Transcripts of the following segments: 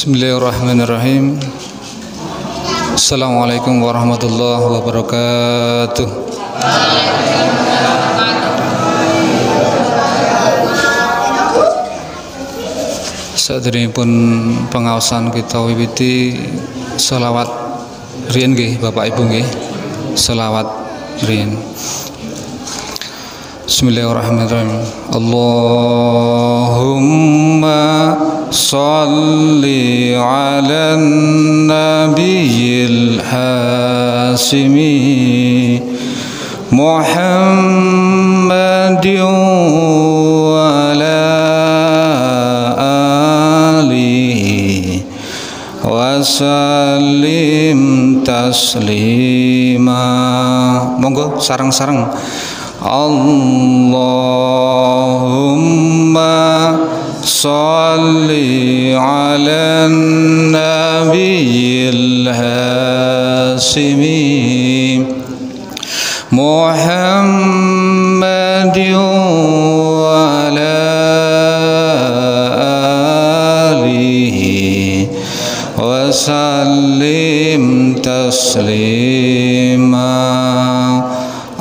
Bismillahirrahmanirrahim. Assalamualaikum warahmatullahi wabarakatuh. Saderengipun pengaosan kita wiwiti selawat riyen nggih Bapak Ibu nggih. Selawat riyen. Bismillahirrahmanirrahim. Allahumma sholli ala nabiyil hasimi Muhammadin wa ala alihi wa sallim taslima. Monggo sareng-sareng. Allahumma sholli ala nabiyil hasimi Muhammadin wa ala alihi wa sallim taslima.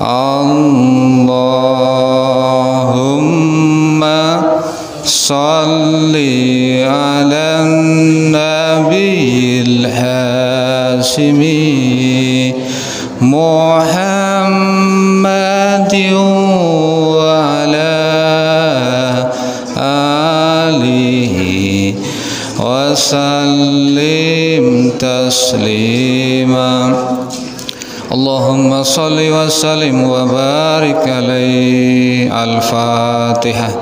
Allahumma sholli ala nabiyil hasimi Muhammadin wa ala alihi wa sallim taslima. Allahumma sholli wa sallim wa barik alaihi. Al-Fatihah.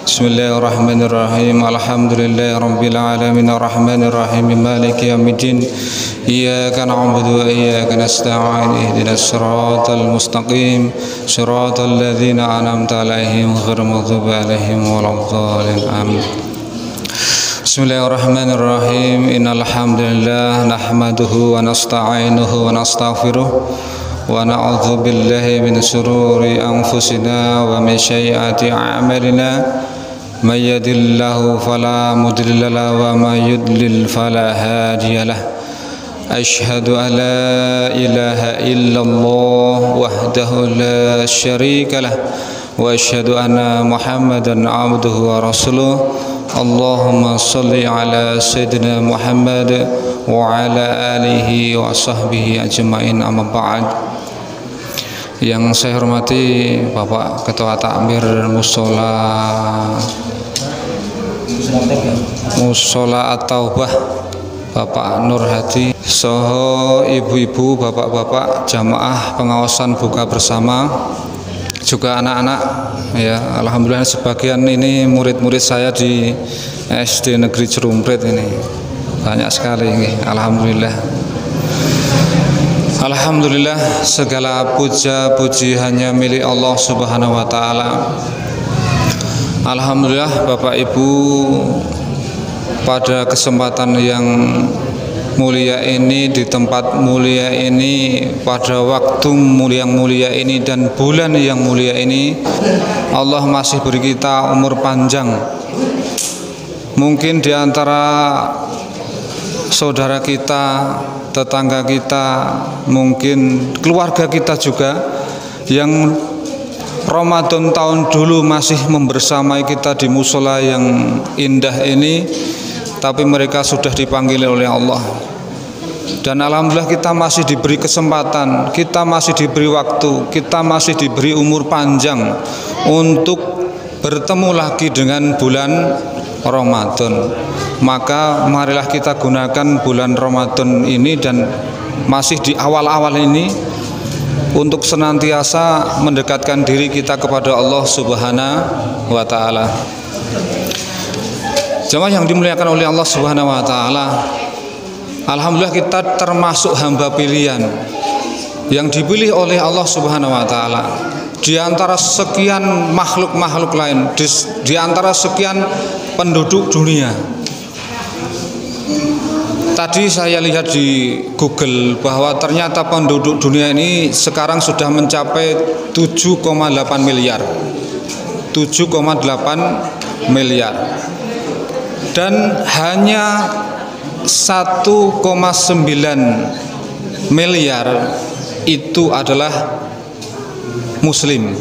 Bismillahirrahmanirrahim. Alhamdulillahi rabbil alamin arrahmanir rahim maliki yaumiddin. Iyyaka na'budu wa iyyaka nasta'in ihdinas siratal mustaqim siratal ladzina an'amta 'alaihim ghairil maghdubi 'alaihim waladdallin. Amin. Bismillahirrahmanirrahim. Innal hamdalillah nahmaduhu wa nasta'inuhu wa nastaghfiruh wa na'udzu billahi min shururi anfusina wa min sayyiati a'malina. May yahdihillahu fala mudilla lahu wa may yudlil fala hadiya lahu. Asyhadu an la ilaha illallah wahdahu la syarika lah wa asyhadu anna Muhammadan abduhu wa rasuluh. Allahumma sholli ala sayyidina Muhammad wa ala alihi wa sahbihi ajma'in, amma ba'd. Yang saya hormati Bapak Ketua Takmir Musola At-Taubah Bapak Nur Hadi, soho ibu-ibu, bapak-bapak jamaah pengawasan buka bersama, juga anak-anak ya. Alhamdulillah sebagian ini murid-murid saya di SD Negeri Cerumprit ini banyak sekali ini. Alhamdulillah segala puja-puji hanya milik Allah Subhanahu wa taala. Alhamdulillah Bapak Ibu, pada kesempatan yang mulia ini, di tempat mulia ini, pada waktu yang mulia ini dan bulan yang mulia ini, Allah masih beri kita umur panjang. Mungkin di antara saudara kita, tetangga kita, mungkin keluarga kita juga yang Ramadan tahun dulu masih membersamai kita di musola yang indah ini, tapi mereka sudah dipanggil oleh Allah. Dan alhamdulillah kita masih diberi kesempatan, kita masih diberi waktu, kita masih diberi umur panjang untuk bertemu lagi dengan bulan Ramadan. Maka marilah kita gunakan bulan Ramadan ini dan masih di awal-awal ini untuk senantiasa mendekatkan diri kita kepada Allah Subhanahu wa taala. Jemaah yang dimuliakan oleh Allah Subhanahu wa taala, alhamdulillah kita termasuk hamba pilihan yang dipilih oleh Allah Subhanahu wa taala di antara sekian makhluk-makhluk lain, di antara sekian penduduk dunia. Tadi saya lihat di Google bahwa ternyata penduduk dunia ini sekarang sudah mencapai 7,8 miliar. 7,8 miliar. Dan hanya 1,9 miliar itu adalah muslim.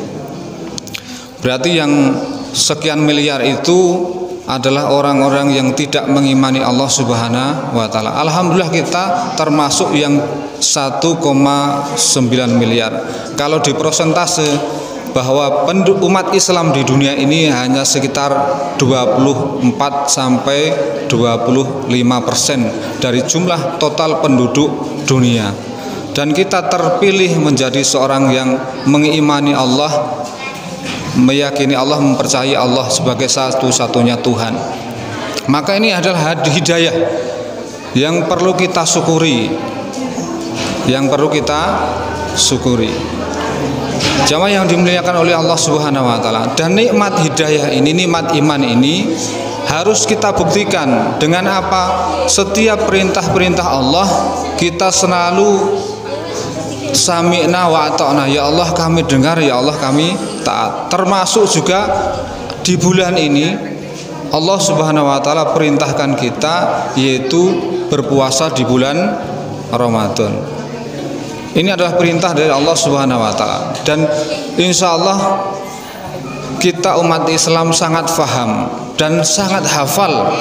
Berarti yang sekian miliar itu adalah orang-orang yang tidak mengimani Allah Subhanahu wa taala. Alhamdulillah kita termasuk yang 1,9 miliar. Kalau di persentase bahwa umat Islam di dunia ini hanya sekitar 24 sampai 25% dari jumlah total penduduk dunia. Dan kita terpilih menjadi seorang yang mengimani Allah, meyakini Allah, mempercayai Allah sebagai satu-satunya Tuhan. Maka ini adalah hidayah yang perlu kita syukuri, jamaah yang dimuliakan oleh Allah Subhanahu wa taala. Dan nikmat hidayah ini, nikmat iman ini harus kita buktikan dengan apa? Setiap perintah-perintah Allah kita selalu sami'na wa ata'na, ya Allah kami dengar, ya Allah kami taat. Termasuk juga di bulan ini Allah Subhanahu wa taala perintahkan kita yaitu berpuasa di bulan Ramadan. Ini adalah perintah dari Allah Subhanahu wa taala, dan insya Allah kita umat Islam sangat faham dan sangat hafal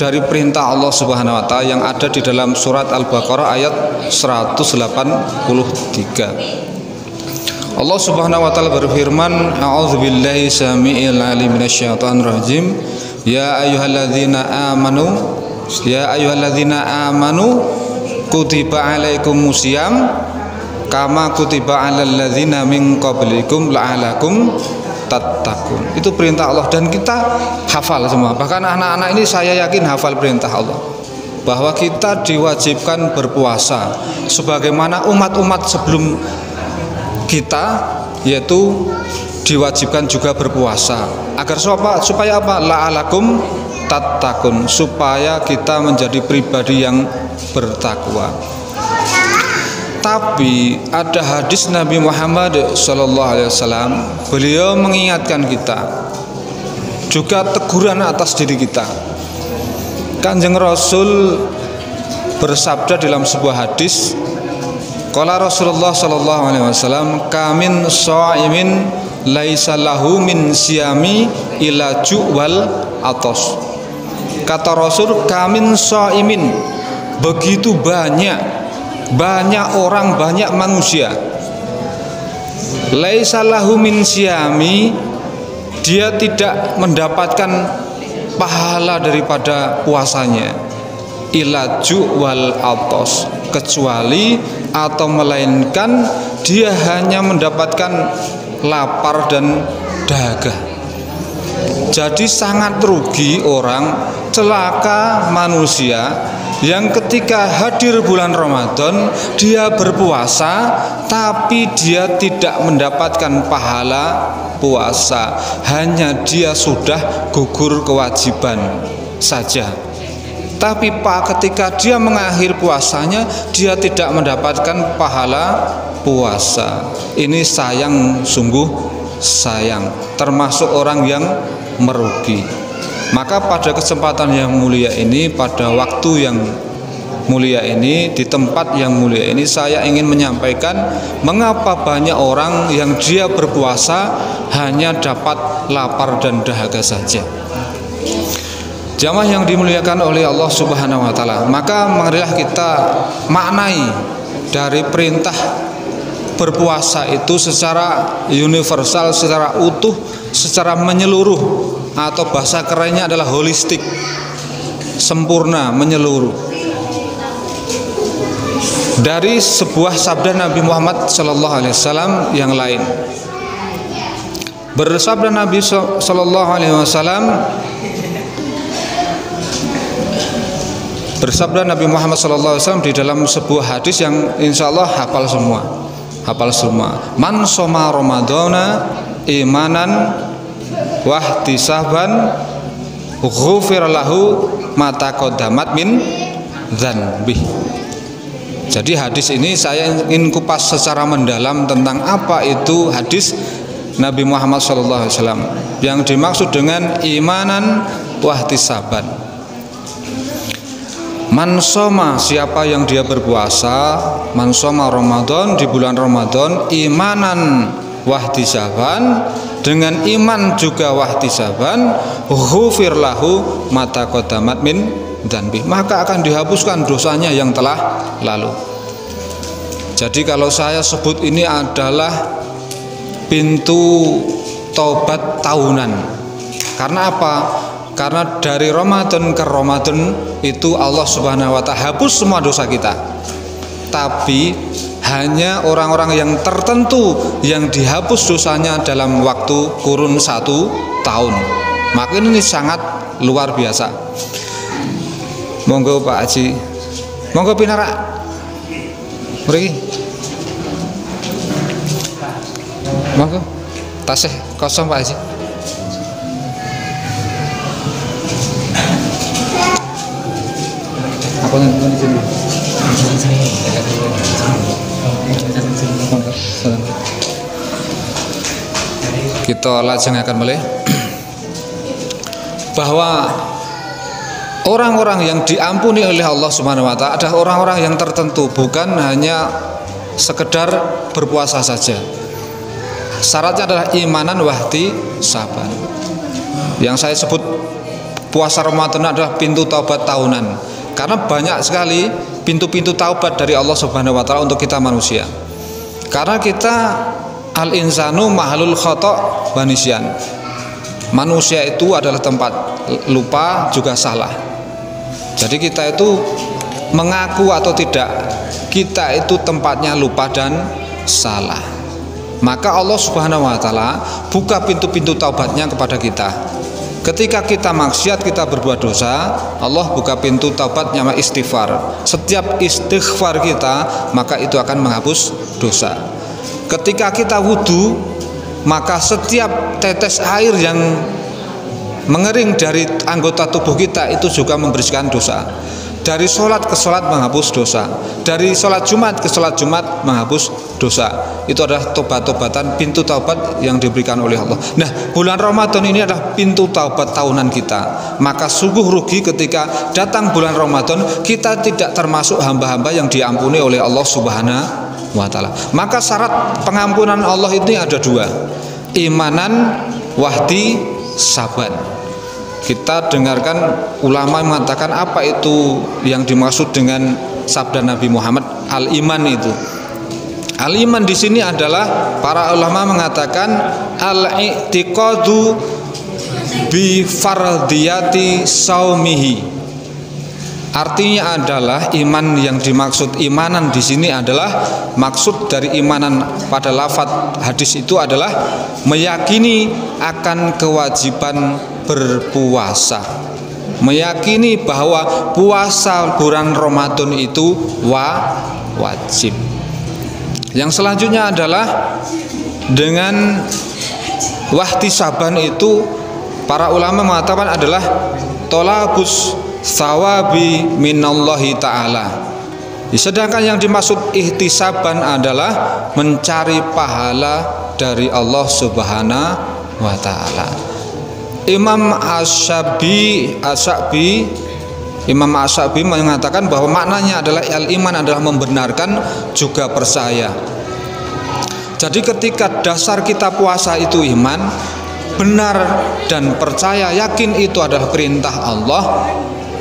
dari perintah Allah Subhanahu wa taala yang ada di dalam surat Al-Baqarah ayat 183. Allah Subhanahu wa taala berfirman, a'udzubillahi samii'il 'alim minasyaitonir rajim. Ya ayyuhalladzina amanu kutiba 'alaikumusiyam kama kutiba 'alal ladzina min qablikum la'alakum tattaqun. Itu perintah Allah dan kita hafal semua. Bahkan anak-anak ini saya yakin hafal perintah Allah bahwa kita diwajibkan berpuasa sebagaimana umat-umat sebelum kita, yaitu diwajibkan juga berpuasa agar supaya apa? La'alakum tattaqun, supaya kita menjadi pribadi yang bertakwa. Tapi ada hadis Nabi Muhammad SAW, beliau mengingatkan kita, juga teguran atas diri kita. Kanjeng Rasul bersabda dalam sebuah hadis, qala Rasulullah SAW, kamin sha'imin laisa lahu min siyami ila ju'wal atos. Kata Rasul, kamin sha'imin, begitu banyak orang, banyak manusia, laisa lahu min siyami, dia tidak mendapatkan pahala daripada puasanya, ilaju wal atos, kecuali atau melainkan dia hanya mendapatkan lapar dan dahaga. Jadi sangat rugi orang, celaka manusia yang ketika hadir bulan Ramadan dia berpuasa tapi dia tidak mendapatkan pahala puasa, hanya dia sudah gugur kewajiban saja. Tapi ketika dia mengakhiri puasanya dia tidak mendapatkan pahala puasa. Ini sayang, sungguh sayang, termasuk orang yang merugi. Maka pada kesempatan yang mulia ini, pada waktu yang mulia ini, di tempat yang mulia ini, saya ingin menyampaikan mengapa banyak orang yang dia berpuasa hanya dapat lapar dan dahaga saja. Jamaah yang dimuliakan oleh Allah Subhanahu wa taala, maka marilah kita maknai dari perintah berpuasa itu secara universal, secara utuh, secara menyeluruh, atau bahasa kerennya adalah holistik, sempurna, menyeluruh. Dari sebuah sabda Nabi Muhammad SAW yang lain, bersabda Nabi SAW, bersabda Nabi Muhammad SAW di dalam sebuah hadis yang insya Allah hafal semua. Man soma Ramadana imanan wahtisaban ghufir lahu ma taqaddamat min dzanbih. Jadi hadis ini saya ingin kupas secara mendalam tentang apa itu hadis Nabi Muhammad SAW yang dimaksud dengan imanan wahtisaban. mansoma, siapa yang dia berpuasa, mansoma Ramadan, di bulan Ramadan, imanan wahtisaban, dengan iman juga wahtisaban, ghufir lahu mata qaddamat min dzanbi, maka akan dihapuskan dosanya yang telah lalu. Jadi kalau saya sebut ini adalah pintu taubat tahunan. Karena apa? Karena dari Ramadan ke Ramadan itu Allah Subhanahu wa ta'ala hapus semua dosa kita. Tapi hanya orang-orang yang tertentu yang dihapus dosanya dalam waktu kurun 1 tahun. Maka ini sangat luar biasa. Monggo Pak Haji, monggo pinarak mriki, monggo tasih kosong Pak Haji. Aku nonton di sini. Kita lajengaken malih bahwa orang-orang yang diampuni oleh Allah Subhanahu wa ta'ala adalah orang-orang yang tertentu, bukan hanya sekedar berpuasa saja. Syaratnya adalah imanan wahti saban. Yang saya sebut puasa Ramadan adalah pintu taubat tahunan, karena banyak sekali pintu-pintu taubat dari Allah Subhanahu wa ta'ala untuk kita manusia. Karena kita al-insanu mahalul khata' wa nisyan. Manusia itu adalah tempat lupa juga salah. Jadi kita itu mengaku atau tidak, kita itu tempatnya lupa dan salah. Maka Allah Subhanahu wa ta'ala buka pintu-pintu taubatnya kepada kita. Ketika kita maksiat, kita berbuat dosa, Allah buka pintu taubatnya sama istighfar. Setiap istighfar kita, maka itu akan menghapus dosa. Ketika kita wudu, maka setiap tetes air yang mengering dari anggota tubuh kita itu juga membersihkan dosa. Dari sholat ke sholat menghapus dosa, dari sholat Jumat ke sholat Jumat menghapus dosa. Itu adalah tobat-tobatan, pintu taubat yang diberikan oleh Allah. Nah, bulan Ramadan ini adalah pintu taubat tahunan kita. Maka sungguh rugi ketika datang bulan Ramadan kita tidak termasuk hamba-hamba yang diampuni oleh Allah Subhanahu wa ta'ala. Maka syarat pengampunan Allah ini ada 2, imanan wahdi saban. Kita dengarkan ulama mengatakan apa itu yang dimaksud dengan sabda Nabi Muhammad al-iman itu. Al-iman di sini adalah para ulama mengatakan al-i'tiqadu bi fardiyati saumihi. Artinya adalah iman yang dimaksud imanan di sini adalah maksud dari imanan pada lafadz hadis itu adalah meyakini akan kewajiban berpuasa, meyakini bahwa puasa bulan Ramadan itu wajib. Yang selanjutnya adalah dengan wahtisaban itu para ulama mengatakan adalah tolabus sawabi minallahi ta'ala. Sedangkan yang dimaksud ihtisaban adalah mencari pahala dari Allah Subhanahu wa ta'ala. Imam Asy-Syafi'i mengatakan bahwa maknanya adalah al-iman adalah membenarkan juga percaya. Jadi ketika dasar kita puasa itu iman, benar dan percaya, yakin itu adalah perintah Allah,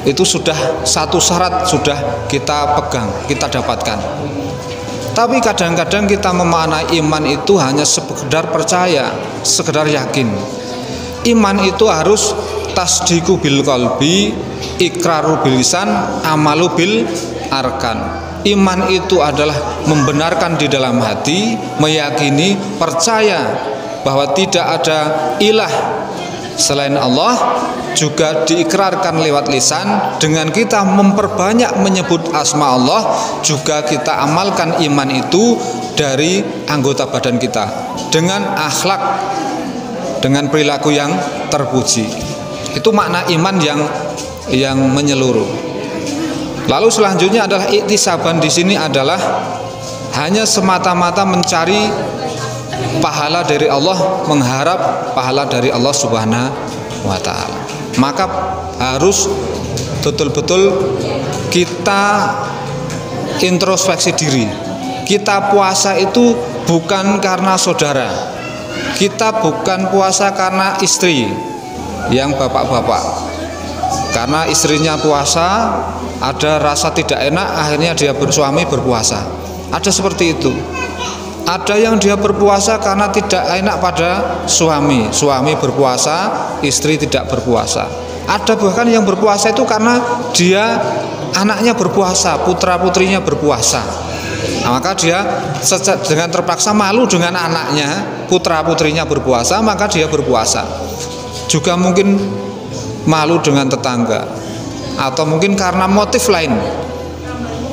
itu sudah satu syarat sudah kita pegang, kita dapatkan. Tapi kadang-kadang kita memaknai iman itu hanya sekedar percaya, sekedar yakin. Iman itu harus tasdiqu bil qalbi, iqraru bil lisan, amalu bil arkan. Iman itu adalah membenarkan di dalam hati, meyakini, percaya bahwa tidak ada ilah selain Allah, juga diikrarkan lewat lisan dengan kita memperbanyak menyebut asma Allah, juga kita amalkan iman itu dari anggota badan kita dengan akhlak, dengan perilaku yang terpuji. Itu makna iman yang menyeluruh. Lalu selanjutnya adalah iktisaban di sini adalah hanya semata-mata mencari pahala dari Allah, mengharap pahala dari Allah Subhanahu wa ta'ala. Maka harus betul-betul kita introspeksi diri. Kita puasa itu bukan karena saudara, kita bukan puasa karena istri yang bapak-bapak, karena istrinya puasa ada rasa tidak enak, akhirnya dia bersuami berpuasa. Ada seperti itu. Ada yang dia berpuasa karena tidak enak pada suami, suami berpuasa, istri tidak berpuasa. Ada bahkan yang berpuasa itu karena dia anaknya berpuasa, putra putrinya berpuasa. Nah, maka dia dengan terpaksa malu dengan anaknya, putra putrinya berpuasa, maka dia berpuasa. Juga mungkin malu dengan tetangga, atau mungkin karena motif lain.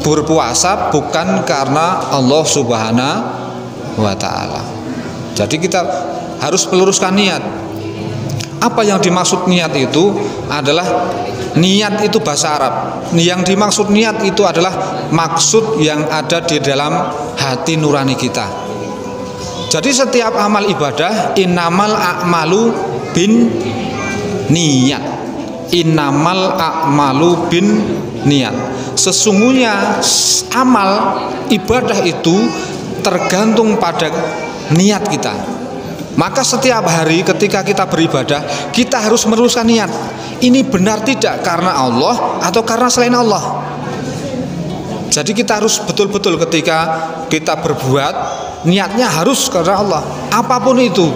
Berpuasa bukan karena Allah Subhanahu wa ta'ala. Jadi kita harus meluruskan niat. Apa yang dimaksud niat itu adalah, niat itu bahasa Arab. Yang dimaksud niat itu adalah maksud yang ada di dalam hati nurani kita. Jadi setiap amal ibadah, innamal a'malu bin niat. Innamal a'malu bin niat. Sesungguhnya amal ibadah itu tergantung pada niat kita. Maka setiap hari ketika kita beribadah, kita harus meluruskan niat. Ini benar tidak karena Allah atau karena selain Allah. Jadi kita harus betul-betul ketika kita berbuat, niatnya harus karena Allah. Apapun itu,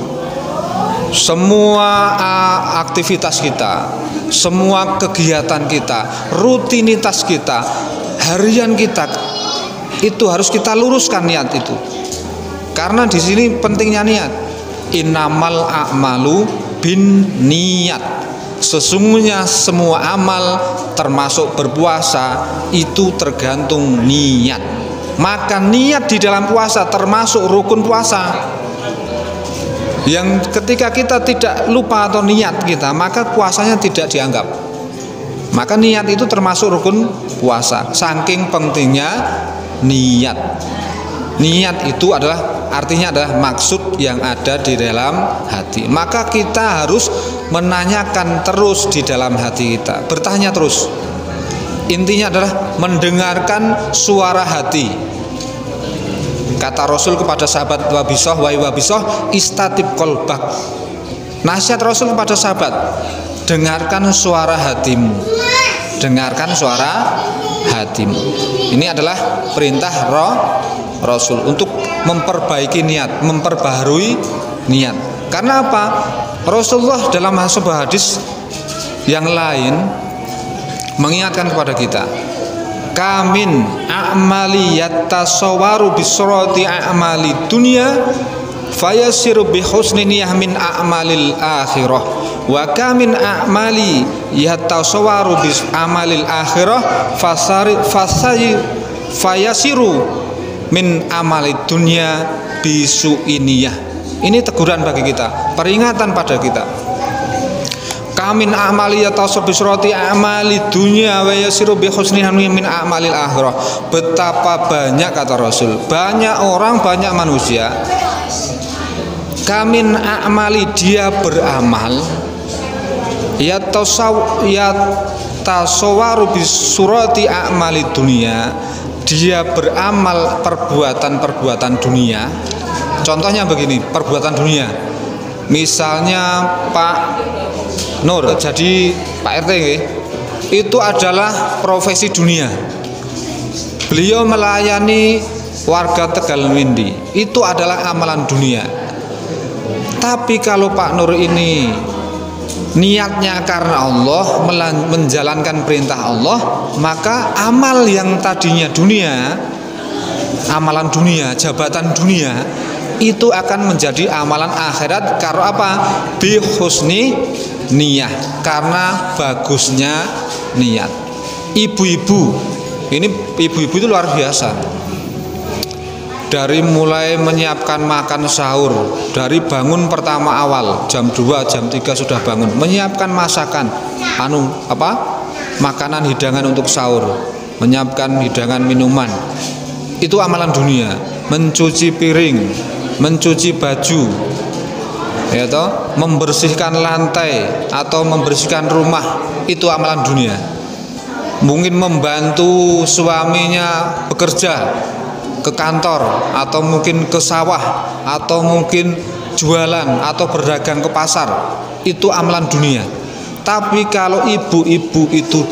semua aktivitas kita, semua kegiatan kita, rutinitas kita, harian kita, itu harus kita luruskan niat itu. Karena di sini pentingnya niat. Innamal a'malu bin niat. Sesungguhnya semua amal termasuk berpuasa itu tergantung niat. Maka niat di dalam puasa termasuk rukun puasa. Yang ketika kita tidak lupa atau niat kita, maka puasanya tidak dianggap. Maka niat itu termasuk rukun puasa. Saking pentingnya niat. Niat itu artinya adalah maksud yang ada di dalam hati. Maka kita harus menanyakan terus di dalam hati kita, bertanya terus. Intinya adalah mendengarkan suara hati. Kata Rasul kepada sahabat Wabisoh, wahai Wabisoh, istatib kolbak. Nasihat Rasul kepada sahabat, dengarkan suara hatimu. Dengarkan suara hatimu. Ini adalah perintah Rasul untuk memperbaiki niat, memperbaharui niat. Karena apa? Rasulullah dalam sebuah hadis yang lain mengingatkan kepada kita, kamin a'mali yatasawwaru bisurati a'mali dunya fayasiru bihusni niyah min a'malil akhirah wa kamin a'mali yatasawwaru bis amalil akhirah fayasiru min amali dunia bisu iniyah. Ini teguran bagi kita, peringatan pada kita. Kamin amali atau sobisroti amali dunia wa yasiru bi husniha min amalil akhirah. Betapa banyak, kata Rasul, banyak orang, banyak manusia. Kamin amali, dia beramal, ya tasawaru bi surati amali dunia, dia beramal perbuatan-perbuatan dunia. Contohnya begini, perbuatan dunia. Misalnya Pak Nur jadi Pak RT, itu adalah profesi dunia. Beliau melayani warga Tegal Windy, itu adalah amalan dunia. Tapi kalau Pak Nur ini niatnya karena Allah, menjalankan perintah Allah, maka amal yang tadinya dunia, amalan dunia, jabatan dunia, itu akan menjadi amalan akhirat. Karena apa? Bi husni niyah, karena bagusnya niat. Ibu-ibu, ini ibu-ibu itu luar biasa. Dari mulai menyiapkan makan sahur, dari bangun pertama awal jam 2, jam 3 sudah bangun, menyiapkan masakan, makanan hidangan untuk sahur, menyiapkan hidangan minuman. Itu amalan dunia. Mencuci piring, mencuci baju, ya toh, membersihkan lantai atau membersihkan rumah, itu amalan dunia. mungkin membantu suaminya bekerja ke kantor, atau mungkin ke sawah, atau mungkin jualan atau berdagang ke pasar, itu amalan dunia. Tapi kalau ibu-ibu itu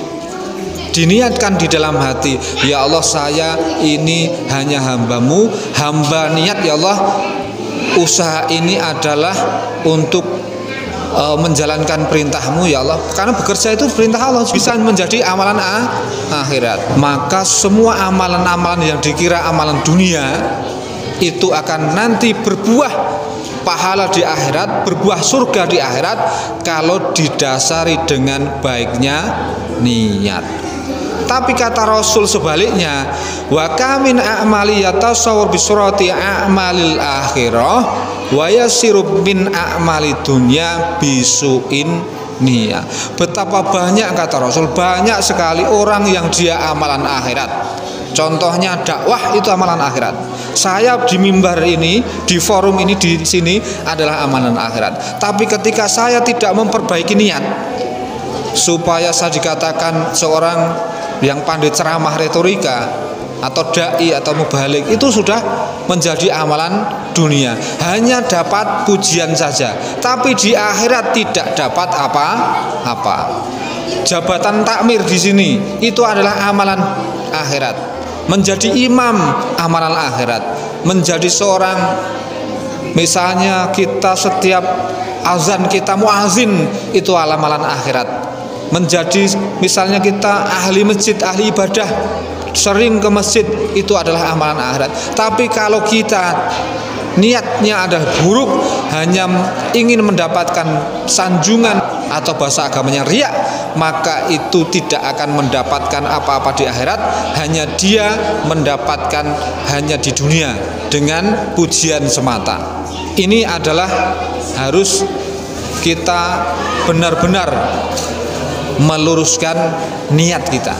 diniatkan di dalam hati, ya Allah, saya ini hanya hambamu, hamba niat ya Allah, usaha ini adalah untuk menjalankan perintahmu ya Allah, karena bekerja itu perintah Allah, bisa menjadi amalan akhirat. Maka semua amalan-amalan yang dikira amalan dunia itu akan nanti berbuah pahala di akhirat, berbuah surga di akhirat, kalau didasari dengan baiknya niat. Tapi kata Rasul sebaliknya, wa kamin a'mali yatasawwar bisurati a'malil akhirah wa yasiru min a'mali dunya bisuin niyah. Betapa banyak, kata Rasul, banyak sekali orang yang dia amalan akhirat. Contohnya dakwah itu amalan akhirat. Saya di mimbar ini, di forum ini, di sini adalah amalan akhirat. Tapi ketika saya tidak memperbaiki niat supaya saya dikatakan seorang yang pandai ceramah retorika atau dai atau mubalik, itu sudah menjadi amalan dunia, hanya dapat pujian saja, tapi di akhirat tidak dapat apa-apa. Jabatan takmir di sini itu adalah amalan akhirat. Menjadi imam amalan akhirat. Menjadi seorang, misalnya kita setiap azan kita muazin, itu amalan akhirat. Menjadi misalnya kita ahli masjid, ahli ibadah, sering ke masjid, itu adalah amalan akhirat. Tapi kalau kita niatnya adalah buruk, hanya ingin mendapatkan sanjungan atau bahasa agamanya riya, maka itu tidak akan mendapatkan apa-apa di akhirat, hanya dia mendapatkan hanya di dunia dengan pujian semata. Ini adalah harus kita benar-benar meluruskan niat kita.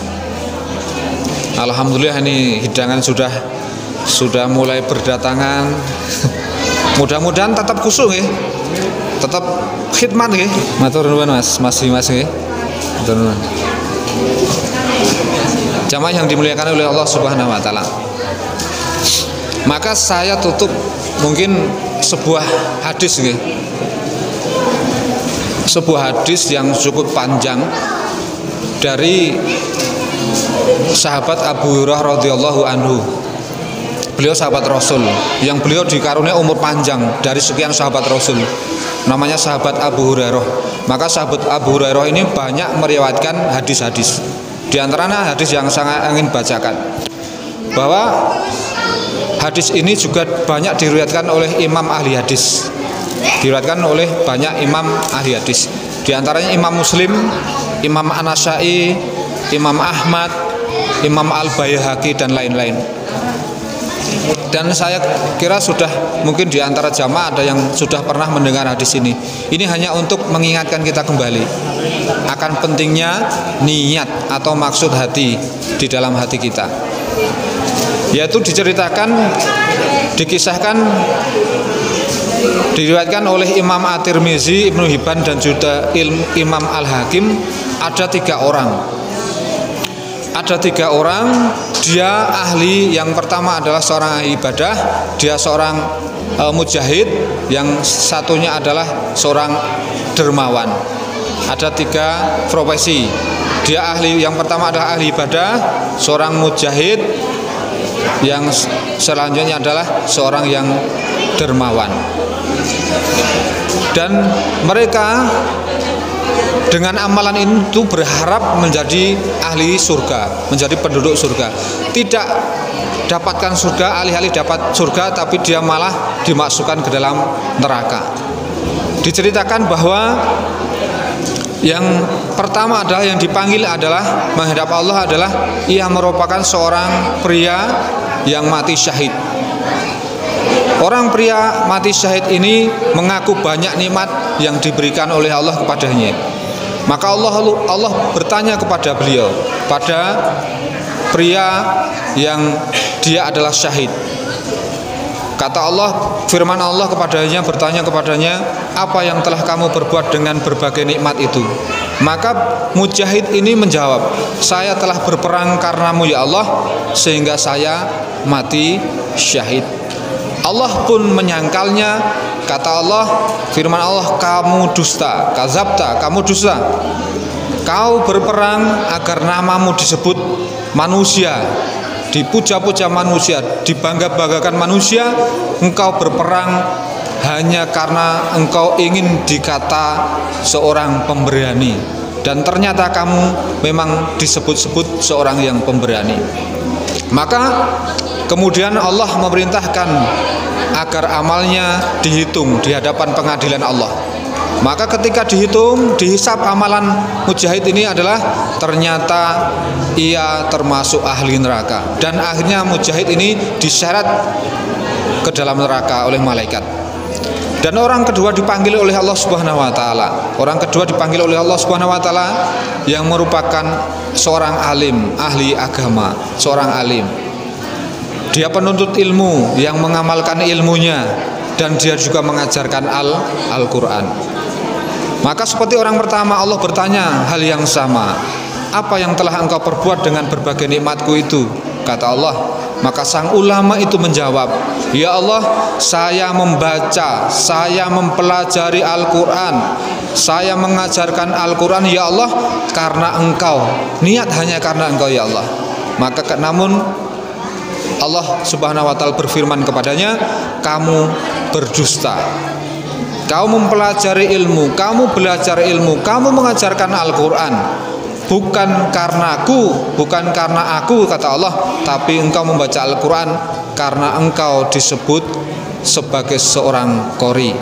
Alhamdulillah ini hidangan sudah mulai berdatangan. Mudah-mudahan tetap khusyuk ya, tetap khidmat ya. Matur nuwun Mas ya. Matur nuwun. Jamaah yang dimuliakan oleh Allah Subhanahu wa taala. Maka saya tutup mungkin sebuah hadis ya. Sebuah hadis yang cukup panjang dari sahabat Abu Hurairah radhiyallahu anhu. Beliau sahabat Rasul yang beliau dikaruniai umur panjang dari sekian sahabat Rasul. Namanya sahabat Abu Hurairah. Maka sahabat Abu Hurairah ini banyak meriwayatkan hadis-hadis. Di antaranya hadis yang sangat ingin bacakan, bahwa hadis ini juga banyak diriwayatkan oleh imam ahli hadis. Diriwayatkan oleh banyak imam ahli hadis. Di antaranya Imam Muslim, Imam An-Nasa'i, Imam Ahmad, Imam Al-Baihaqi dan lain-lain. Dan saya kira sudah mungkin di antara jamaah ada yang sudah pernah mendengar hadis ini. Ini hanya untuk mengingatkan kita kembali akan pentingnya niat atau maksud hati di dalam hati kita. Yaitu dikisahkan, diriwayatkan oleh Imam At-Tirmizi, Ibnu Hibban dan juga Imam Al-Hakim, ada tiga orang. Ada tiga orang, dia ahli, yang pertama adalah seorang ahli ibadah, dia seorang mujahid, yang satunya adalah seorang dermawan. Ada tiga profesi. Dia ahli, yang pertama adalah ahli ibadah, seorang mujahid, yang selanjutnya adalah seorang yang dermawan. Dan mereka dengan amalan itu berharap menjadi ahli surga, menjadi penduduk surga. Tidak dapatkan surga, alih-alih dapat surga, tapi dia malah dimasukkan ke dalam neraka. Diceritakan bahwa yang pertama adalah yang dipanggil adalah menghadap Allah adalah ia merupakan seorang pria yang mati syahid. Orang pria mati syahid ini mengaku banyak nikmat yang diberikan oleh Allah kepadanya. Maka Allah bertanya kepada beliau, pada pria yang dia adalah syahid. Kata Allah, firman Allah kepadanya, bertanya kepadanya, apa yang telah kamu perbuat dengan berbagai nikmat itu? Maka Mujahid ini menjawab, saya telah berperang karenamu ya Allah, sehingga saya mati syahid. Allah pun menyangkalnya. Kata Allah, firman Allah, kamu dusta, kazabta, kamu dusta. Kau berperang agar namamu disebut manusia, dipuja-puja manusia, dibangga-banggakan manusia. Engkau berperang hanya karena engkau ingin dikata seorang pemberani, dan ternyata kamu memang disebut-sebut seorang yang pemberani. Maka kemudian Allah memerintahkan agar amalnya dihitung di hadapan pengadilan Allah. Maka ketika dihitung, dihisap amalan Mujahid ini adalah ternyata ia termasuk ahli neraka, dan akhirnya Mujahid ini diseret ke dalam neraka oleh malaikat. Dan orang kedua dipanggil oleh Allah Subhanahu wa taala. Orang kedua dipanggil oleh Allah Subhanahu wa taala yang merupakan seorang alim, ahli agama, seorang alim. Dia penuntut ilmu yang mengamalkan ilmunya, dan dia juga mengajarkan Al-Quran. Maka seperti orang pertama, Allah bertanya hal yang sama, apa yang telah engkau perbuat dengan berbagai nikmatku itu? Kata Allah. Maka sang ulama itu menjawab, ya Allah, saya membaca, saya mempelajari Al-Quran, saya mengajarkan Al-Quran ya Allah, karena engkau, niat hanya karena engkau ya Allah. Maka namun Allah Subhanahu wa taala berfirman kepadanya, kamu berdusta. Kau mempelajari ilmu, kamu belajar ilmu, kamu mengajarkan Al-Quran bukan karena aku, kata Allah, tapi engkau membaca Al-Quran karena engkau disebut sebagai seorang qori.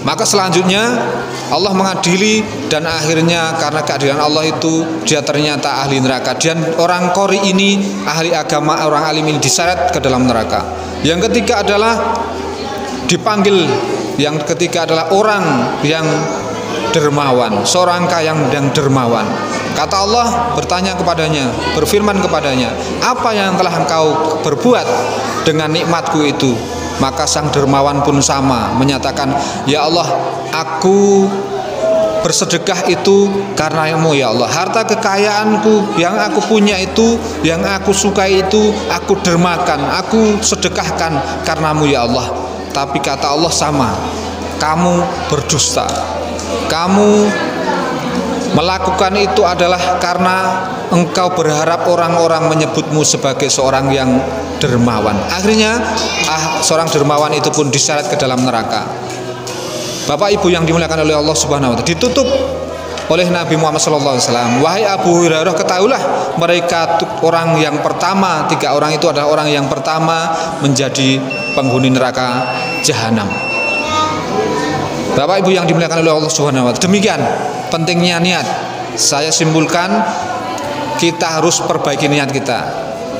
Maka selanjutnya Allah mengadili, dan akhirnya karena keadilan Allah itu dia ternyata ahli neraka, dan orang qori ini, ahli agama, orang alim ini diseret ke dalam neraka. Yang ketiga adalah dipanggil, yang ketiga adalah orang yang dermawan, seorang yang dermawan. Kata Allah bertanya kepadanya, berfirman kepadanya, apa yang telah engkau berbuat dengan nikmatku itu? Maka sang dermawan pun sama, menyatakan, ya Allah, aku bersedekah itu karenamu ya Allah. Harta kekayaanku yang aku punya itu, yang aku sukai itu, aku dermakan, aku sedekahkan karenamu ya Allah. Tapi kata Allah sama, kamu berdusta. Kamu melakukan itu adalah karena engkau berharap orang-orang menyebutmu sebagai seorang yang dermawan. Akhirnya seorang dermawan itu pun diseret ke dalam neraka. Bapak Ibu yang dimuliakan oleh Allah Subhanahu wa taala, ditutup oleh Nabi Muhammad SAW. Wahai Abu Hurairah, ketahuilah mereka orang yang pertama, 3 orang itu adalah orang yang pertama menjadi penghuni neraka jahanam. Bapak Ibu yang dimuliakan oleh Allah Subhanahu wa taala, demikian pentingnya niat. Saya simpulkan, kita harus perbaiki niat kita.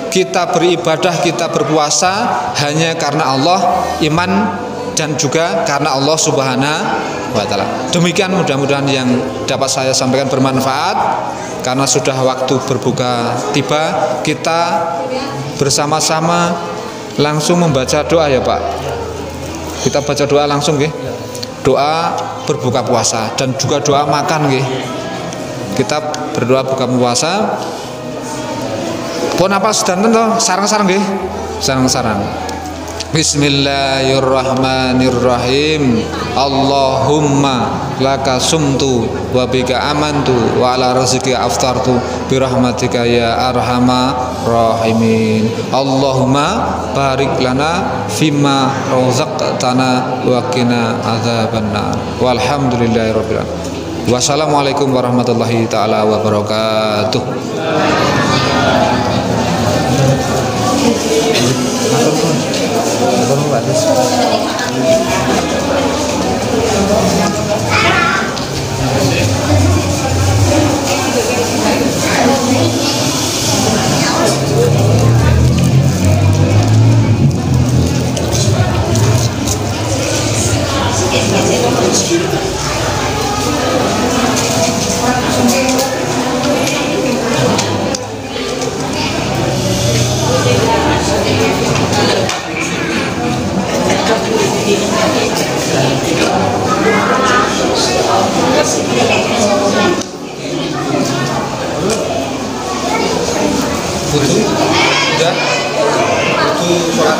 Kita beribadah, kita berpuasa hanya karena Allah, iman, dan juga karena Allah Subhanahu wa taala. Demikian mudah-mudahan yang dapat saya sampaikan bermanfaat. Karena sudah waktu berbuka tiba, kita bersama-sama langsung membaca doa ya Pak. Kita baca doa langsung nggih. Doa berbuka puasa dan juga doa makan nggih. Kita berdoa buka puasa. Pun apa sedanten to? Sarang-sarang nggih. Sarang-sarang. Bismillahirrahmanirrahim. Allahumma laka sumtu wa bika amantu wa ala rizqika aftartu bi rahmatika ya arhamar rahimin. Allahumma barik lana fima razaqtana wa qina adzabannar. Walhamdulillahirabbil alamin. Wassalamualaikum warahmatullahi taala wabarakatuh. Butuh? Udah? Butuh sholat?